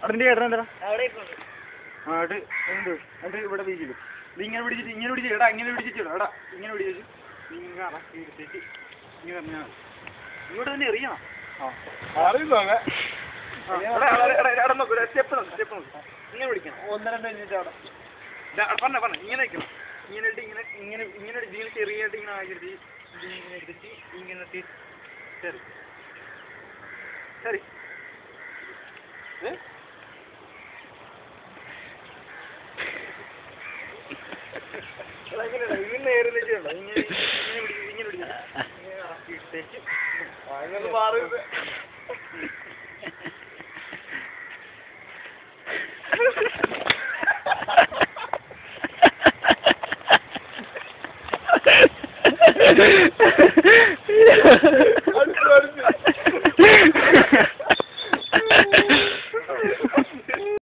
അതിന്റെ ചേട്ടൻ എന്താ അവിടെ അത് ഉണ്ട് അത് ഇവിടെ വീട്ടില് ഇത് ഇങ്ങനെ പിടിച്ചിട്ട് എടാ ഇങ്ങനെ പിടിച്ചിട്ട് എടാ ഇങ്ങനെ പിടിച്ചു ഇങ്ങനെ അടക്കി എടുത്തിട്ട് ഇങ്ങനെ പറഞ്ഞാൽ ഇവിടെ തന്നെ എറിയണം സ്റ്റെപ്പ് ഇങ്ങനെ പിടിക്കണം 1-2 മിനിറ്റ് അവിടെ പറഞ്ഞ ഇങ്ങനെ വെക്കണം ഇങ്ങനെ ഇട്ട് ഇങ്ങനെ ചെറിയായിട്ട് ഇങ്ങനെ ആക്കിയിട്ട് ഇങ്ങനെ എടുത്തിട്ട് ഇങ്ങനെ ശരി ശരി ഇങ്ങനെ ഏറിലേക്കുണ്ടോ ഇങ്ങനെ പിടിച്ചിട്ട് അങ്ങനെ മാറി